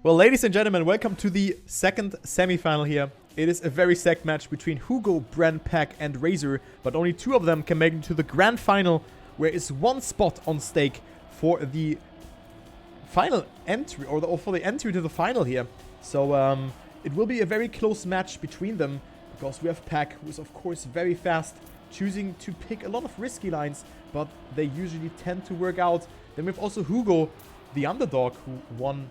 Well, ladies and gentlemen, welcome to the second semi-final here. It is a very stacked match between Hugo, Bren, Pack, and Razer, but only two of them can make it to the grand final, where is one spot on stake for the final entry, or for the entry to the final here. So it will be a very close match between them, because we have Pack, who is of course very fast, choosing to pick a lot of risky lines, but they usually tend to work out. Then we have also Hugo, the underdog, who won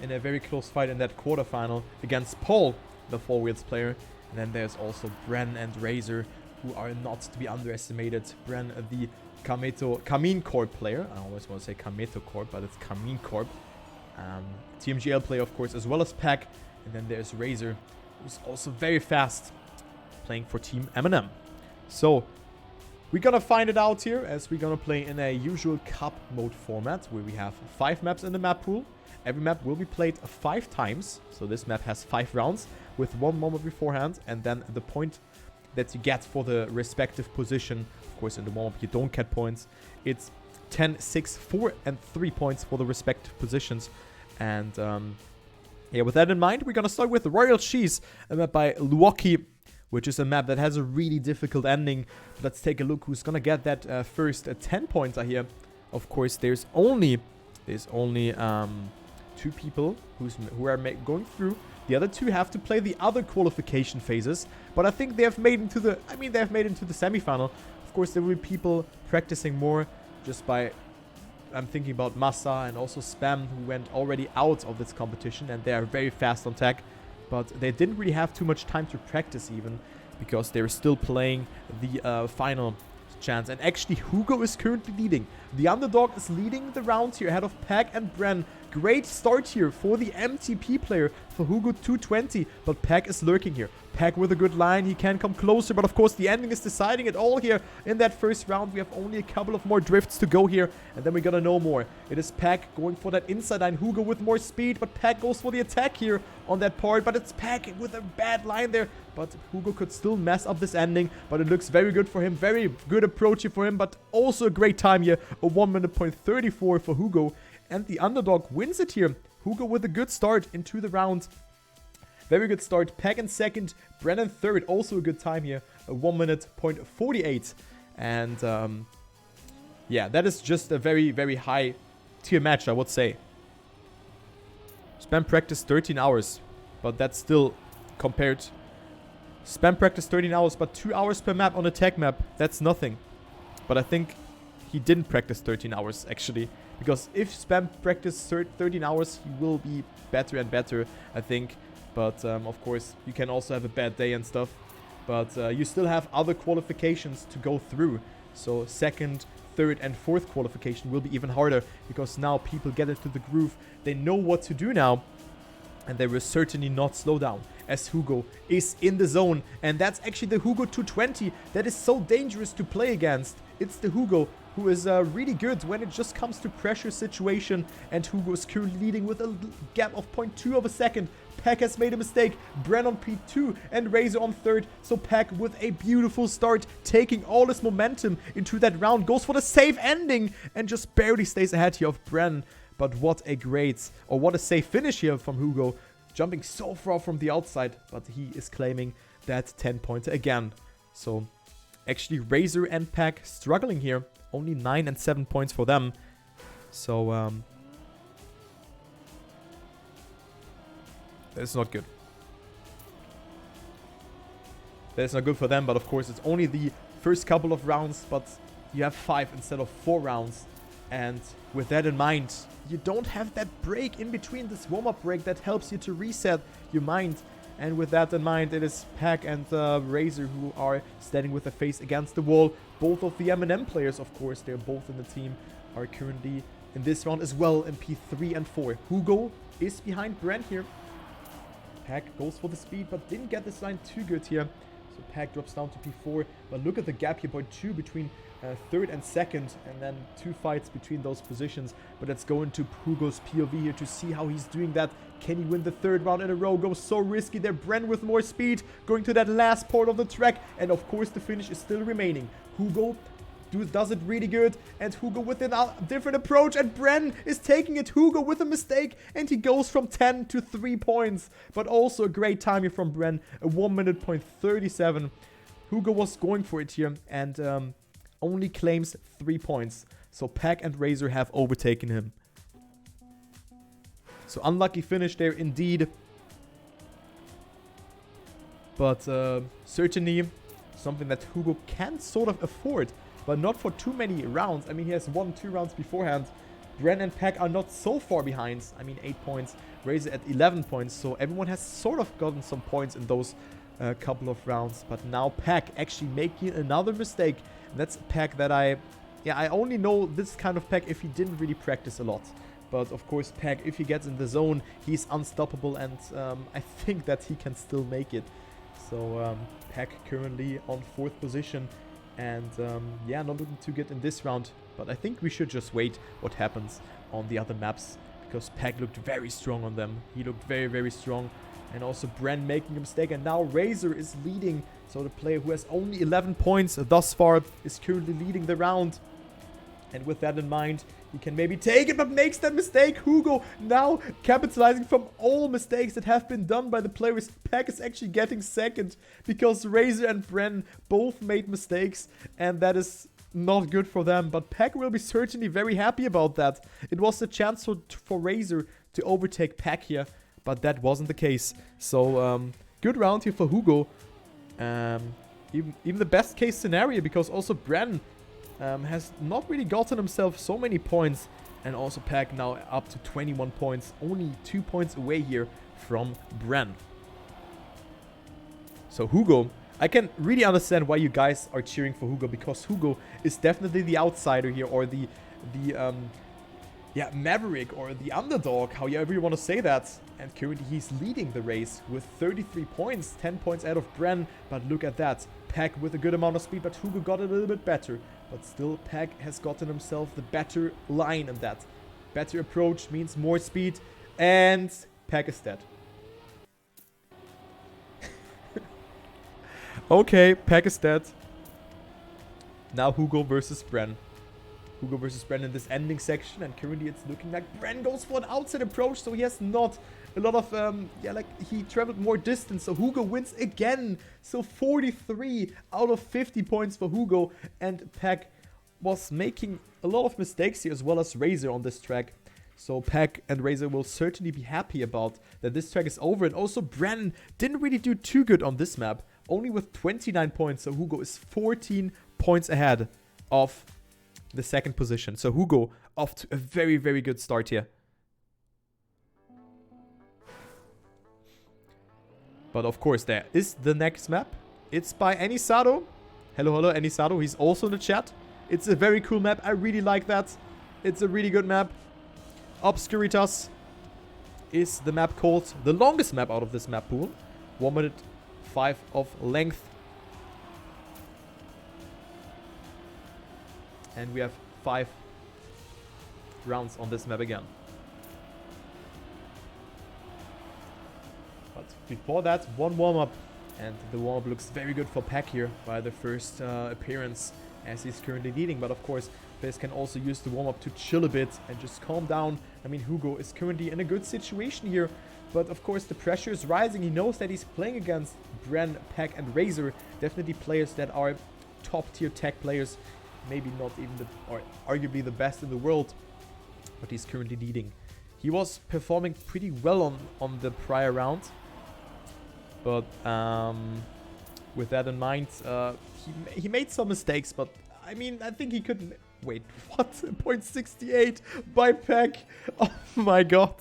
in a very close fight in that quarterfinal against Paul, the 4Wheels player. And then there's also Bren and Razer, who are not to be underestimated. Bren, the Kameen Corp player. I always want to say Kameto Corp, but it's Kameen Corp. TMGL player, of course, as well as Pack. And then there's Razer, who's also very fast, playing for Team M&M. So we're gonna find it out here, as we're gonna play in a usual cup mode format, where we have 5 maps in the map pool. Every map will be played 5 times, so this map has 5 rounds with 1 moment beforehand, and then the point that you get for the respective position. Of course, in the warm-up you don't get points. It's 10, 6, 4, and 3 points for the respective positions. And yeah, with that in mind, we're gonna start with Royal Cheese, a map by Luoki, which is a map that has a really difficult ending. Let's take a look who's gonna get that first 10 pointer here. Of course, there's only 2 people who are going through. The other 2 have to play the other qualification phases, but I think they have made into the semifinal. Of course, there will be people practicing more just by, I'm thinking about Massa and also Spam, who went already out of this competition, and they are very fast on tech, but they didn't really have too much time to practice even, because they're still playing the final chance. And actually, Hugo is currently leading. The underdog is leading the round here ahead of Pack and Bren. Great start here for the MTP player, for hugo220, but Pack is lurking here. Pack with a good line, he can come closer, but of course the ending is deciding it all here in that first round. We have only a couple of more drifts to go here, and then we're gonna know more. It is Pack going for that inside line, Hugo with more speed, but Pack goes for the attack here on that part, but it's Pack with a bad line there. But Hugo could still mess up this ending, but it looks very good for him, very good approach here for him, but also a great time here, a 1 minute point 34 for Hugo. And the underdog wins it here. Hugo with a good start into the round. Very good start. Pack in second, Bren third. Also a good time here. A 1 minute point 48. And yeah, that is just a very, very high tier match, I would say. Spam practice 13 hours. But that's still compared. Spam practice 13 hours, but 2 hours per map on a tech map. That's nothing. But I think he didn't practice 13 hours, actually. Because if Spam practice 13 hours, he will be better and better, I think. But of course, you can also have a bad day and stuff. But you still have other qualifications to go through. So second, third, and fourth qualification will be even harder. Because now people get into the groove. They know what to do now. And they will certainly not slow down, as Hugo is in the zone. And that's actually the hugo220 that is so dangerous to play against. It's the Hugo who is really good when it just comes to pressure situation. And Hugo is currently leading with a gap of 0.2 of a second. Pack has made a mistake. Bren on P2 and Razer on third. So Pack with a beautiful start, taking all his momentum into that round. Goes for the safe ending and just barely stays ahead here of Bren. But what a great, or what a safe finish here from Hugo. Jumping so far from the outside, but he is claiming that 10-pointer again. So actually Razer and Pack struggling here. Only 9 and 7 points for them. So that's not good. That's not good for them, but of course it's only the first couple of rounds, but you have 5 instead of 4 rounds. And with that in mind, you don't have that break in between, this warm-up break that helps you to reset your mind. And with that in mind, it is Pack and Razer who are standing with their face against the wall. Both of the M&M players, of course, they're both in the team, are currently in this round as well in P3 and 4. Hugo is behind Bren here. Pack goes for the speed, but didn't get this line too good here. So Pack drops down to P4, but look at the gap here, 0.2 between third and second, and then 2 fights between those positions. But let's go into Hugo's POV here to see how he's doing that. Can he win the 3rd round in a row? Goes so risky there. Bren with more speed, going to that last part of the track, and of course the finish is still remaining. Hugo does it really good. And Hugo with a different approach. And Bren is taking it. Hugo with a mistake. And he goes from 10 to 3 points. But also a great time here from Bren. A 1 minute point 37. Hugo was going for it here. And only claims 3 points. So Pack and Razer have overtaken him. So unlucky finish there indeed. But certainly something that Hugo can sort of afford. But not for too many rounds. I mean, he has won 2 rounds beforehand. Bren and Pack are not so far behind. I mean, 8 points. Razer at 11 points. So everyone has sort of gotten some points in those couple of rounds. But now Pack actually making another mistake. And that's a Pack that I only know this kind of Pack if he didn't really practice a lot. But of course, Pack, if he gets in the zone, he's unstoppable. And I think that he can still make it. So Pack currently on 4th position. And yeah, not looking too good in this round. But I think we should just wait what happens on the other maps. Because Pack looked very strong on them. He looked very, very strong. And also Bren making a mistake. And now Razer is leading. So the player who has only 11 points thus far is currently leading the round. And with that in mind, he can maybe take it, but makes that mistake. Hugo now capitalizing from all mistakes that have been done by the players. Pack is actually getting second because Razer and Bren both made mistakes. And that is not good for them. But Pack will be certainly very happy about that. It was a chance for Razer to overtake Pack here. But that wasn't the case. So good round here for Hugo. Even the best case scenario, because also Bren has not really gotten himself so many points. And also Pack now up to 21 points. Only 2 points away here from Bren. So Hugo, I can really understand why you guys are cheering for Hugo. Because Hugo is definitely the outsider here. Or the maverick or the underdog. However you want to say that. And currently he's leading the race with 33 points. 10 points out of Bren. But look at that. Pack with a good amount of speed. But Hugo got it a little bit better. But still, Pack has gotten himself the better line in that. Better approach means more speed. And Pack is dead. Okay, Pack is dead. Now Hugo versus Bren. Hugo versus Bren in this ending section. And currently it's looking like Bren goes for an outside approach. So he has not a lot of, he traveled more distance. So Hugo wins again. So 43 out of 50 points for Hugo. And Pack was making a lot of mistakes here, as well as Razer on this track. So Pack and Razer will certainly be happy about that this track is over. And also Bren didn't really do too good on this map. Only with 29 points. So Hugo is 14 points ahead of the second position. So Hugo off to a very, very good start here. But of course, there is the next map. It's by Anisado. Hello, Anisado. He's also in the chat. It's a very cool map. I really like that. It's a really good map. Obscuritas is the map called the longest map out of this map pool. 1 minute 5 of length. And we have 5 rounds on this map again. But before that, one warm-up. And the warm-up looks very good for Pack here by the first appearance, as he's currently leading. But of course, players can also use the warm-up to chill a bit and just calm down. I mean, Hugo is currently in a good situation here. But of course, the pressure is rising. He knows that he's playing against Bren, Pack, and Razer. Definitely players that are top-tier tech players. Maybe not even or arguably the best in the world. But he's currently leading. He was performing pretty well on the prior round. But with that in mind, he made some mistakes. But I mean, I think he could... Wait, what? 0.68 by Pack. Oh my god.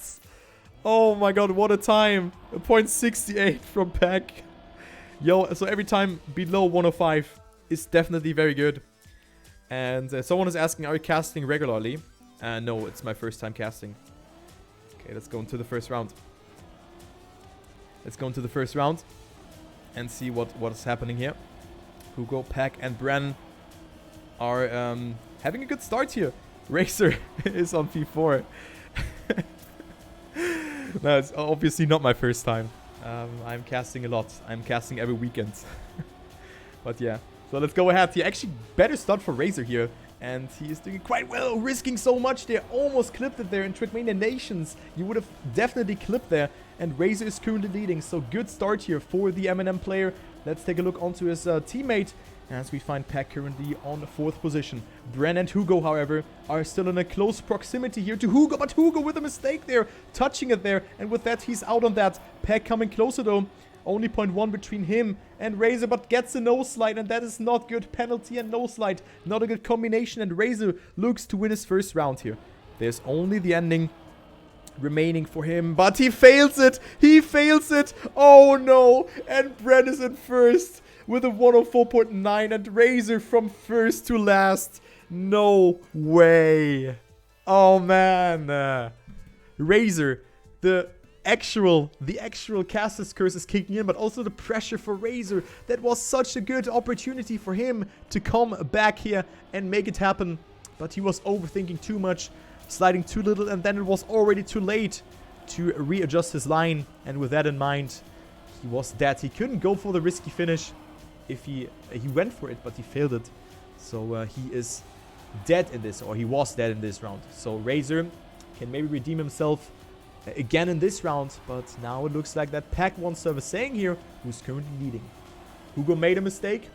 Oh my god, what a time. 0.68 from Pack. Yo, so every time below 105 is definitely very good. And someone is asking, are you casting regularly? No, it's my first time casting. Okay, let's go into the first round. Let's go into the first round and see what is happening here. Hugo, Pack, and Bren are having a good start here. Razer is on P4. No, it's obviously not my first time. I'm casting a lot. I'm casting every weekend. But yeah, So let's go ahead. He actually better start for Razer here. And he is doing quite well, risking so much there. Almost clipped it there in Trackmania Nations. You would have definitely clipped there. And Razer is currently leading. So good start here for the M&M player. Let's take a look onto his teammate. As we find Pack currently on the 4th position. Bren and Hugo, however, are still in a close proximity here to Hugo. But Hugo with a mistake there, touching it there. And with that, he's out on that. Pack coming closer though. Only 0.1 between him and Razer, but gets a no slide, and that is not good. Penalty and no slide. Not a good combination, and Razer looks to win his first round here. There's only the ending remaining for him, but he fails it. He fails it. Oh no. And Bren is in first with a 104.9 and Razer from first to last. No way. Oh man. Razer, the actual caster's curse is kicking in, but also the pressure for Razer. That was such a good opportunity for him to come back here and make it happen. But he was overthinking too much, sliding too little, and then it was already too late to readjust his line. And with that in mind, he was dead. He couldn't go for the risky finish if he went for it, but he failed it. So he is dead in this, or he was dead in this round. So Razer can maybe redeem himself again in this round, but now it looks like that Pack won service saying here, who's currently leading. Hugo made a mistake,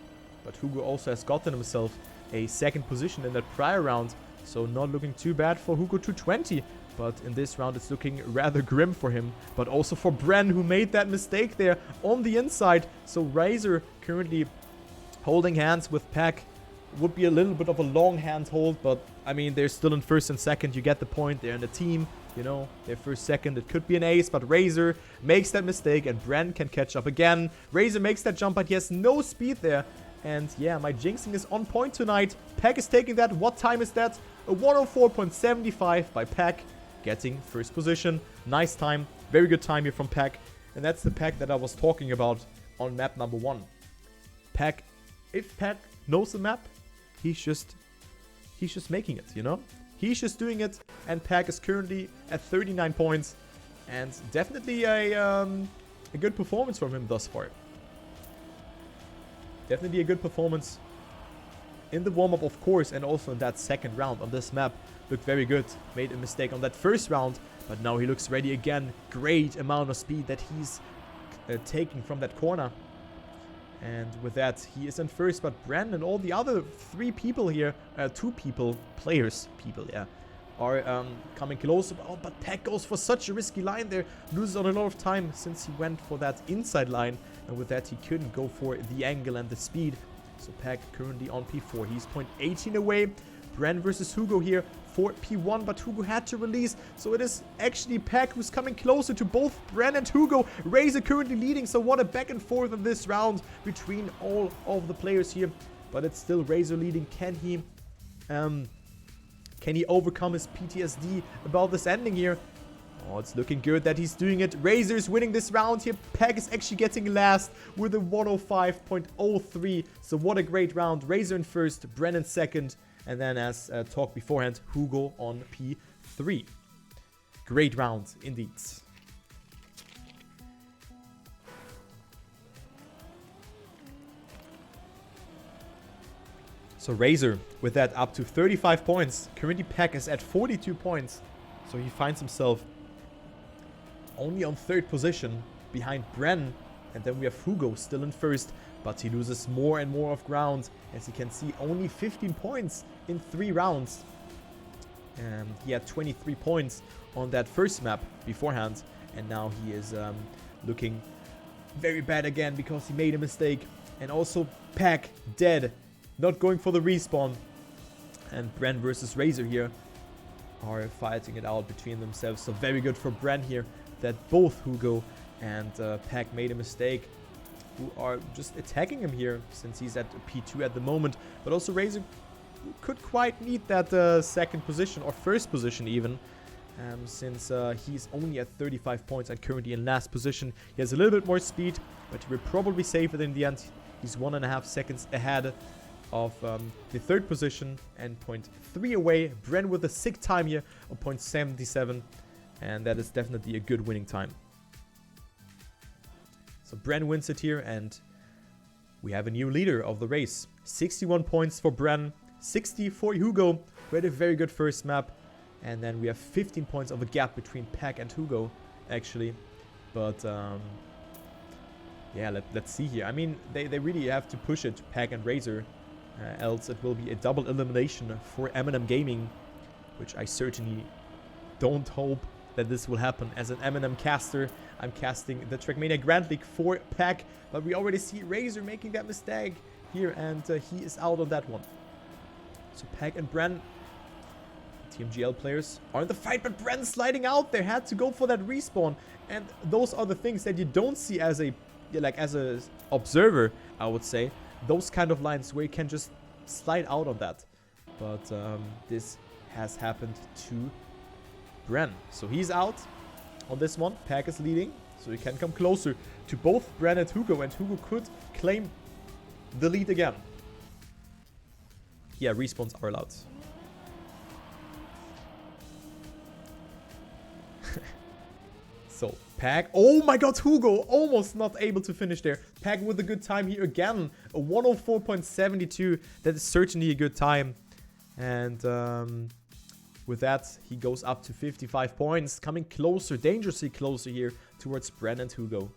but Hugo also has gotten himself a 2nd position in that prior round, so not looking too bad for hugo220, but in this round it's looking rather grim for him, but also for Bren, who made that mistake there on the inside. So Razer currently holding hands with Pack. Would be a little bit of a long hand hold, but I mean, they're still in 1st and 2nd. You get the point. They're in the team, you know, they're 1st, 2nd. It could be an ace, but Razer makes that mistake and Bren can catch up again. Razer makes that jump, but he has no speed there. And yeah, my jinxing is on point tonight. Pack is taking that. What time is that? A 104.75 by Pack, getting 1st position. Nice time. Very good time here from Pack. And that's the Pack that I was talking about on map number 1. Pack, if Pack knows the map, he's just making it, you know? He's just doing it, and Pack is currently at 39 points, and definitely a good performance from him thus far. Definitely a good performance in the warm-up, of course, and also in that 2nd round on this map. Looked very good. Made a mistake on that 1st round, but now he looks ready again. Great amount of speed that he's taking from that corner. And with that, he is in first, but Bren and all the other 3 people here, 2 people, yeah, are coming close. Oh, but Pack goes for such a risky line there, loses on a lot of time since he went for that inside line, and with that he couldn't go for the angle and the speed. So Pack currently on P4, he's 0.18 away. Bren versus Hugo here for P1, but Hugo had to release, so it is actually Pack who's coming closer to both Bren and Hugo. Razer currently leading, so what a back and forth in this round between all of the players here, but it's still Razer leading. Can he overcome his PTSD about this ending here? Oh, it's looking good that he's doing it. Razer is winning this round here. Pack is actually getting last with a 105.03. So what a great round. Razer in first, Bren in second, and then as talked beforehand, Hugo on P3. Great round indeed. So Razer with that up to 35 points. Currently Pack is at 42 points. So he finds himself only on 3rd position behind Bren. And then we have Hugo still in first. But he loses more and more of ground. As you can see, only 15 points in 3 rounds. And he had 23 points on that first map beforehand. And now he is looking very bad again because he made a mistake. And also Pack dead. Not going for the respawn. And Bren versus Razer here are fighting it out between themselves. So very good for Bren here that both Hugo and Pack made a mistake. Who are just attacking him here since he's at P2 at the moment. But also Razer could quite need that 2nd position or 1st position even. Since he's only at 35 points and currently in last position. He has a little bit more speed, but he will probably save it in the end. He's 1.5 seconds ahead of the 3rd position and 0.3 away. Bren with a sick time here of 0.77, and that is definitely a good winning time. So Bren wins it here, and we have a new leader of the race. 61 points for Bren, 60 for Hugo, who had a very good first map. And then we have 15 points of a gap between Pack and Hugo, actually. But, yeah, let's see here. I mean, they really have to push it to Pack and Razer. Else it will be a double elimination for Eminem Gaming, which I certainly don't hope that this will happen. As an Eminem caster, I'm casting the Trackmania Grand League for Pack, but we already see Razer making that mistake here, and he is out on that one. So Pack and Bren, TMGL players, are in the fight, but Bren sliding out. They had to go for that respawn, and those are the things that you don't see as a observer, I would say. Those kind of lines where you can just slide out on that. But this has happened to Bren. So he's out on this one. Pack is leading, so he can come closer to both Bren and Hugo could claim the lead again. Yeah, respawns are allowed. So, Pack. Oh my god, Hugo almost not able to finish there. Pack with a good time here again. A 104.72. That is certainly a good time. And with that, he goes up to 55 points. Coming closer, dangerously closer here towards Bren and Hugo.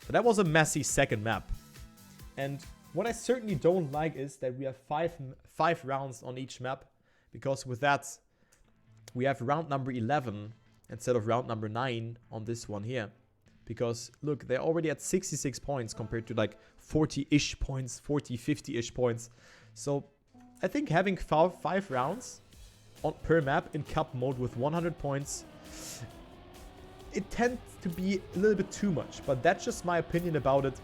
But that was a messy second map. And what I certainly don't like is that we have five rounds on each map. Because with that, we have round number 11 instead of round number 9 on this one here. Because, look, they're already at 66 points compared to like 40-ish points, 40, 50-ish points. So, I think having 5 rounds per map in cup mode with 100 points, it tends to be a little bit too much. But that's just my opinion about it.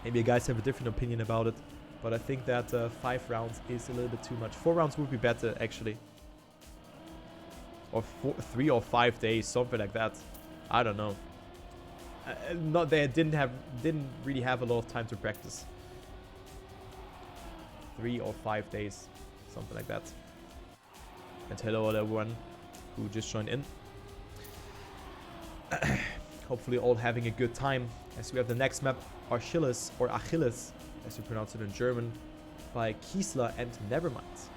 Maybe you guys have a different opinion about it. But I think that 5 rounds is a little bit too much. 4 rounds would be better, actually. Or 3 or 5 days, something like that. I don't know. They didn't really have a lot of time to practice. 3 or 5 days, something like that. And hello everyone who just joined in. Hopefully all having a good time. As we have the next map, Achilles, or Achilles, as you pronounce it in German, by Kiesler and Nevermind.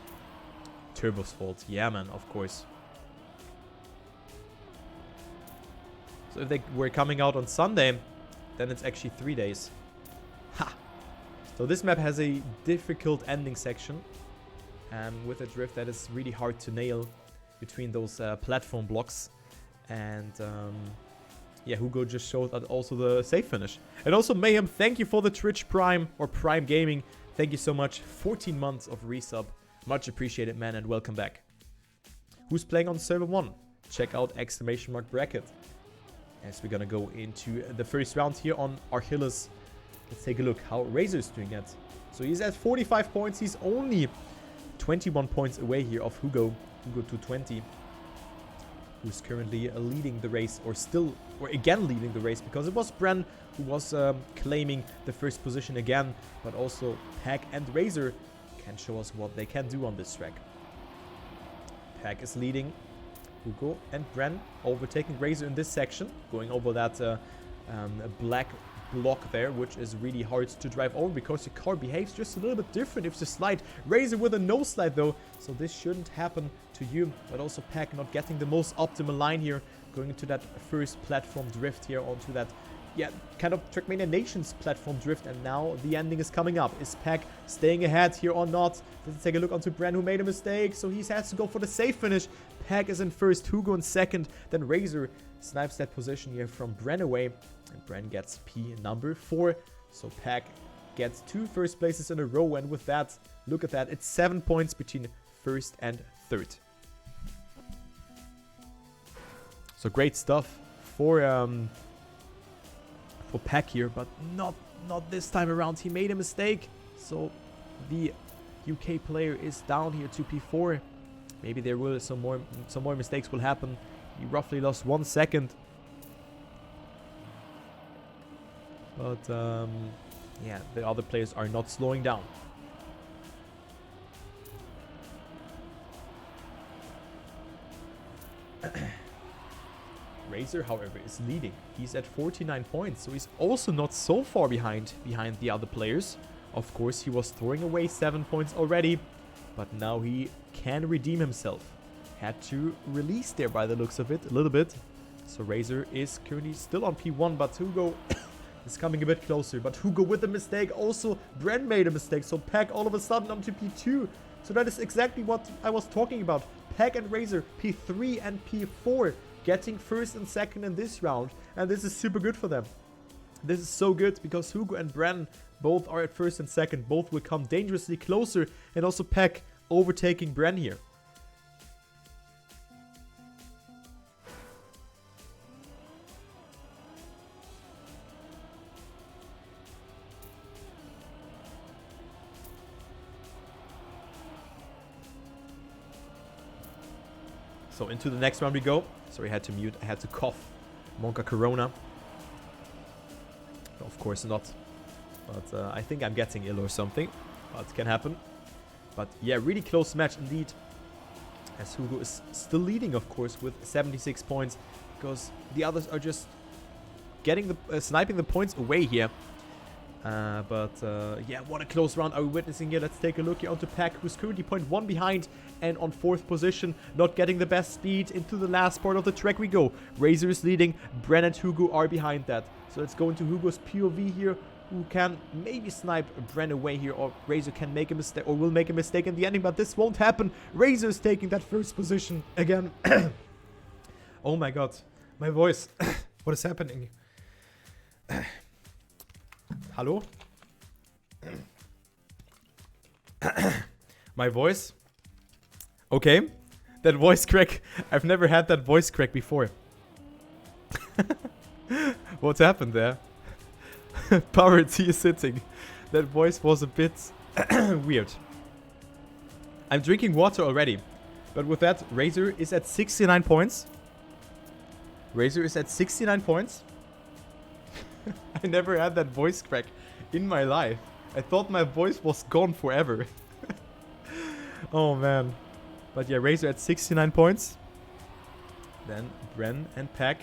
Turbo's fault, yeah man, of course. So if they were coming out on Sunday, then it's actually 3 days. Ha! So this map has a difficult ending section. With a drift that is really hard to nail between those platform blocks. And yeah, Hugo just showed also the safe finish. And also Mayhem, thank you for the Twitch Prime or Prime Gaming. Thank you so much. 14 months of resub. Much appreciated, man, and welcome back. Who's playing on server 1? Check out !bracket. As we're gonna go into the first round here on Achilles. Let's take a look how Razer is doing it. So he's at 45 points. He's only 21 points away here of hugo220. Who's currently leading the race, or again leading the race, because it was Bren who was claiming the first position again. But also Pack and Razer can show us what they can do on this track. Pack is leading. Hugo and Bren overtaking Razer in this section, going over that black block there, which is really hard to drive over because the car behaves just a little bit different if you slide. Razer with a no slide though, so this shouldn't happen to you. But also Pack not getting the most optimal line here, going into that first platform drift here onto that, yeah, kind of Trackmania Nations platform drift. And now the ending is coming up. Is Pack staying ahead here or not? Let's take a look onto Bren, who made a mistake, so he has to go for the safe finish. Pack is in first, Hugo in second, then Razer snipes that position here from Bren away, and Bren gets P number 4. So Pack gets 2 first places in a row, and with that, look at that, it's 7 points between first and third. So great stuff for Pack here, but not this time around. He made a mistake, so the UK player is down here to P4. Maybe there will some more mistakes will happen. He roughly lost 1 second. But yeah, the other players are not slowing down. Razer, however, is leading. He's at 49 points, so he's also not so far behind the other players. Of course, he was throwing away 7 points already, but now he can redeem himself. Had to release there by the looks of it a little bit. So Razer is currently still on P1, but Hugo is coming a bit closer. But Hugo with a mistake. Also, Bren made a mistake, so Pack all of a sudden onto P2. So that is exactly what I was talking about. Pack and Razer, P3 and P4, getting first and second in this round. And this is super good for them. This is so good because Hugo and Bren both are at first and second. Both will come dangerously closer. And also Pack overtaking Bren here. So into the next round we go. Sorry, I had to mute. I had to cough. Monka Corona. No, of course not. But I think I'm getting ill or something. But it can happen. But yeah, really close match indeed. As Hugo is still leading, of course, with 76 points. Because the others are just getting the sniping the points away here. Yeah, what a close round are we witnessing here. Let's take a look here onto Pack, who's currently 0.1 behind and on 4th position. Not getting the best speed. Into the last part of the track we go. Razer is leading. Bren and Hugo are behind that. So let's go into Hugo's POV here, who can maybe snipe Bren away here, or Razer can make a mistake, or will make a mistake in the ending, but this won't happen. Razer is taking that first position again. Oh my god, my voice. What is happening? Hello? My voice? Okay. That voice crack. I've never had that voice crack before. What's happened there? Power T is sitting. That voice was a bit weird. I'm drinking water already. But with that, Razer is at 69 points. Razer is at 69 points. I never had that voice crack in my life. I thought my voice was gone forever. Oh man. But yeah, Razer at 69 points. Then Bren and Pack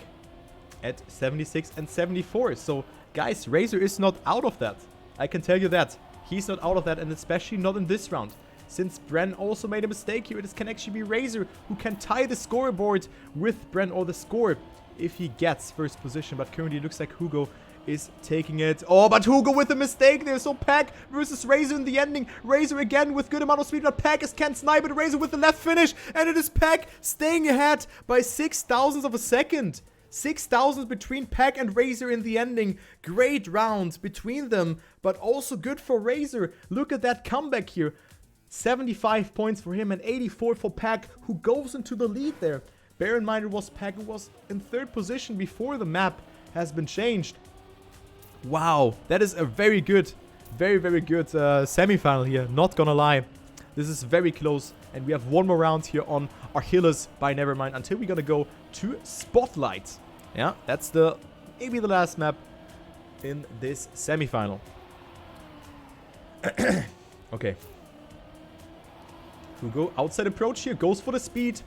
at 76 and 74. So guys, Razer is not out of that. I can tell you that. He's not out of that, and especially not in this round. Since Bren also made a mistake here, it can actually be Razer who can tie the scoreboard with Bren, or the score, if he gets first position. But currently it looks like Hugo is taking it. Oh, but Hugo with a mistake there. So Pack versus Razer in the ending. Razer again with good amount of speed, but Pack can't snipe it. Razer with the left finish, and it is Pack staying ahead by 6,000ths of a second. 6,000 between Pack and Razer in the ending. Great round between them, but also good for Razer. Look at that comeback here. 75 points for him and 84 for Pack, who goes into the lead there. Bear in mind, it was Pack who was in 3rd position before the map has been changed. Wow, that is a very good, very good semi-final here. Not gonna lie. This is very close. And we have one more round here on Achilles by Nevermind until we're gonna go to Spotlight. Yeah, that's maybe the last map in this semi-final. Okay. Hugo, outside approach here, goes for the speed.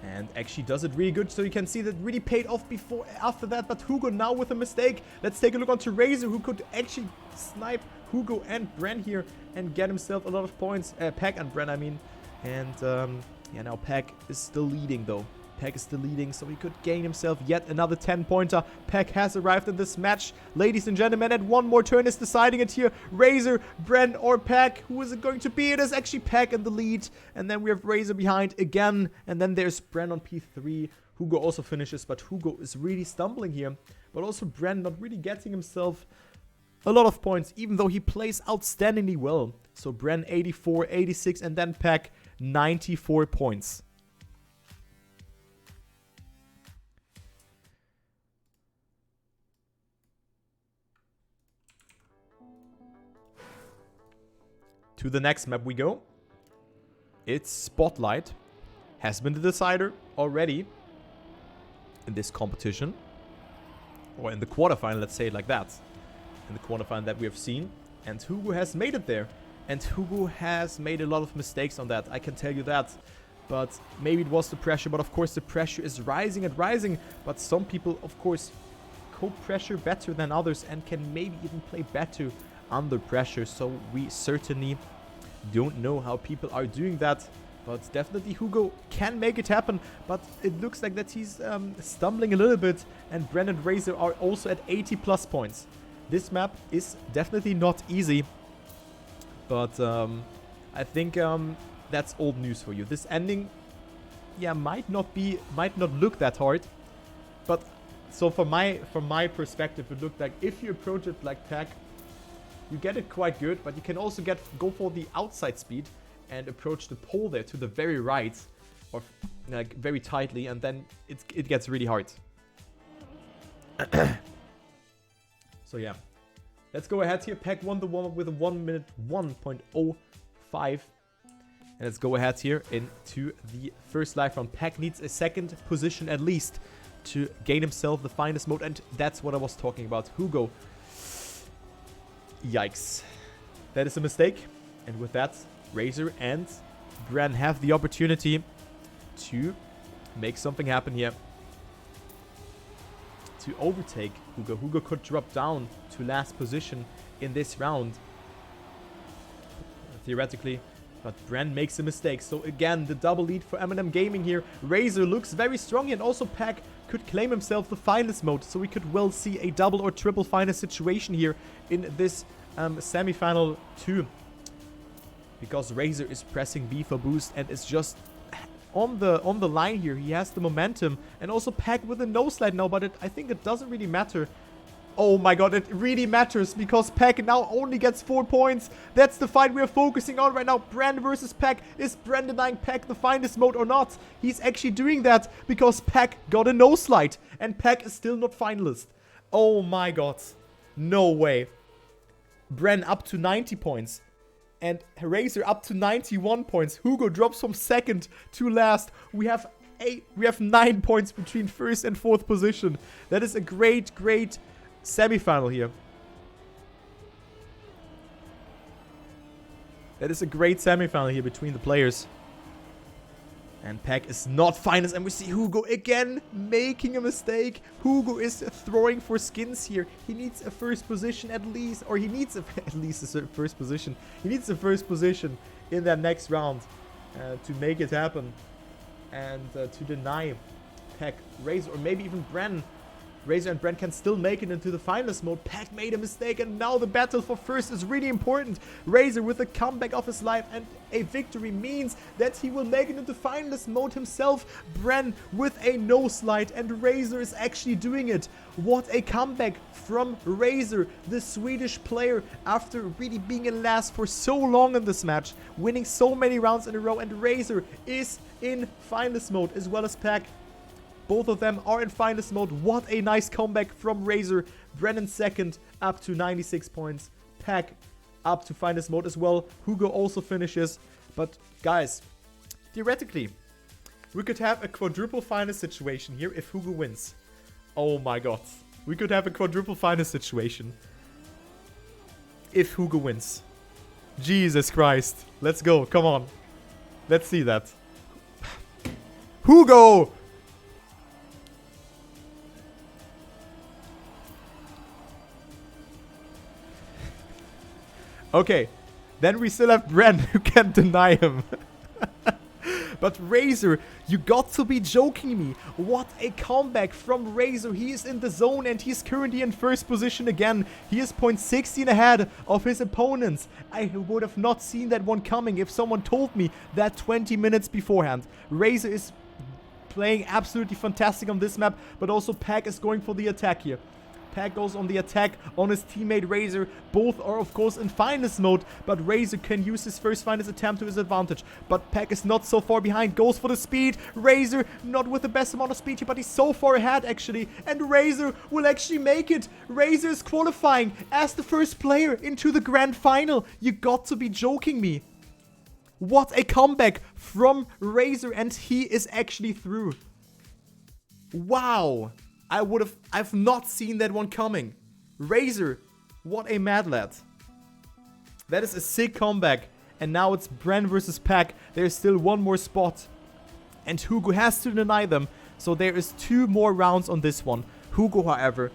And actually does it really good, so you can see that really paid off after that. But Hugo now with a mistake. Let's take a look onto Razer, who could actually snipe Hugo and Bren here and get himself a lot of points. Pack and Bren, I mean. And yeah, now Pack is still leading though. Pack is still leading, so he could gain himself yet another 10-pointer. Pack has arrived in this match, ladies and gentlemen, and one more turn is deciding it here. Razer, Bren, or Pack. Who is it going to be? It is actually Pack in the lead, and then we have Razer behind again, and then there's Bren on P3. Hugo also finishes, but Hugo is really stumbling here. But also Bren not really getting himself a lot of points, even though he plays outstandingly well. So Bren 84, 86, and then Pack 94 points. To the next map we go. It's Spotlight. Has been the decider already in this competition. Or in the quarterfinal, let's say it like that. In the quarterfinal that we have seen. And Hugo has made it there. And Hugo has made a lot of mistakes on that, I can tell you that. But maybe it was the pressure. But of course the pressure is rising and rising. But some people, of course, cope pressure better than others and can maybe even play better under pressure. So we certainly don't know how people are doing that. But definitely Hugo can make it happen. But it looks like that he's stumbling a little bit. And Bren and Razer are also at 80 plus points. This map is definitely not easy. But I think that's old news for you. This ending, yeah, might not look that hard. But so from my perspective, it looked like if you approach it like Pack, you get it quite good. But you can also go for the outside speed and approach the pole there to the very right, or like very tightly, and then it gets really hard. So yeah, let's go ahead here. Pack won the warm-up with a 1 minute 1.05, and let's go ahead here into the first live round. Pack needs a second position at least to gain himself the finest mode, and that's what I was talking about. Hugo, yikes, that is a mistake, and with that, Razer and Bren have the opportunity to make something happen here. To overtake Hugo. Hugo could drop down to last position in this round, theoretically. But Bren makes a mistake. So again, the double lead for M&M Gaming here. Razer looks very strong, and also Pack could claim himself the finalist mode. So we could well see a double or triple finalist situation here in this semi-final 2. Because Razer is pressing B for boost and is just on the line here. He has the momentum, and also Pack with a no slide now, but I think it doesn't really matter. Oh my god, it really matters, because Pack now only gets 4 points. That's the fight we are focusing on right now. Bren versus Pack. Is Bren denying Pack the finalist mode or not? He's actually doing that because Pack got a no slide and Pack is still not finalist. Oh my god. No way. Bren up to 90 points. And Razer up to 91 points. Hugo drops from second to last. We have 9 points between first and fourth position. That is a great semi-final here. That is a great semi-final here between the players. And Pack is not finalist, and we see Hugo again making a mistake. Hugo is throwing for skins here. He needs a first position at least, or he needs at least a first position. He needs a first position in that next round to make it happen, and to deny Pack, Razer, or maybe even Bren. Razer and Bren can still make it into the finalist mode. Pack made a mistake, and now the battle for first is really important. Razer with a comeback of his life, and a victory means that he will make it into finalist mode himself. Bren with a no slide, and Razer is actually doing it. What a comeback from Razer, the Swedish player, after really being in last for so long in this match, winning so many rounds in a row, and Razer is in finalist mode as well as Pack. Both of them are in finalist mode. What a nice comeback from Razer. Brennan second, up to 96 points. Pack up to finalist mode as well. Hugo also finishes. But guys, theoretically, we could have a quadruple finalist situation here if Hugo wins. Oh my god. We could have a quadruple finalist situation if Hugo wins. Jesus Christ. Let's go. Come on. Let's see that. Hugo! Okay, then we still have Bren, who can't deny him. But Razer, you got to be joking me. What a comeback from Razer. He is in the zone and he's currently in first position again. He is 0.16 ahead of his opponents. I would have not seen that one coming if someone told me that 20 minutes beforehand. Razer is playing absolutely fantastic on this map, but also Pack is going for the attack here. Pack goes on the attack on his teammate Razer. Both are, of course, in finalist mode, but Razer can use his first finalist attempt to his advantage. But Pack is not so far behind. Goes for the speed. Razer not with the best amount of speed here, but he's so far ahead, actually. And Razer will actually make it. Razer is qualifying as the first player into the grand final. You got to be joking me. What a comeback from Razer, and he is actually through. Wow. I've not seen that one coming. Razer, what a mad lad. That is a sick comeback. And now it's Bren versus Pack. There's still one more spot and Hugo has to deny them. So there is 2 more rounds on this one. Hugo, however,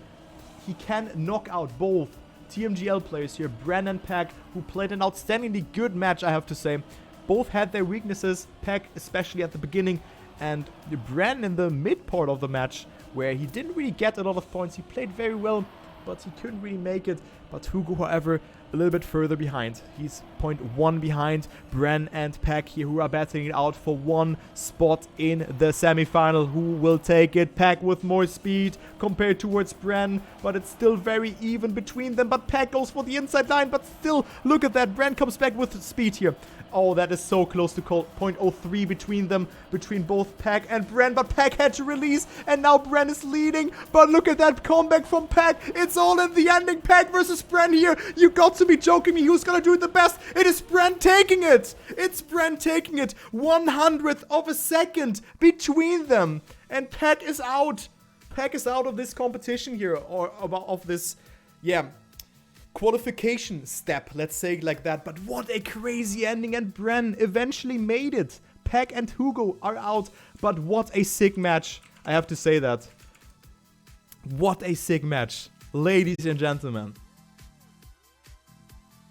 he can knock out both TMGL players here, Bren and Pack, who played an outstandingly good match, I have to say. Both had their weaknesses, Pack especially at the beginning, and Bren in the mid part of the match, where he didn't really get a lot of points. He played very well, but he couldn't really make it. But Hugo, however, a little bit further behind. He's 0.1 behind Bren and Pack here, who are battling it out for 1 spot in the semifinal. Who will take it? Pack with more speed compared towards Bren, but it's still very even between them. But Pack goes for the inside line, but still, look at that. Bren comes back with speed here. Oh, that is so close to call. 0.03 between them, between both Pack and Bren, but Pack had to release, and now Bren is leading. But look at that comeback from Pack. It's all in the ending. Pack versus Bren here. You got to be joking me. Who's gonna do it the best? It is Bren taking it. It's Bren taking it. 100th of a second between them, and Pack is out. Pack is out of this competition here, or of this, yeah, qualification step, let's say it like that. But what a crazy ending, and Bren eventually made it. Pack and Hugo are out, but what a sick match. I have to say that. What a sick match, ladies and gentlemen.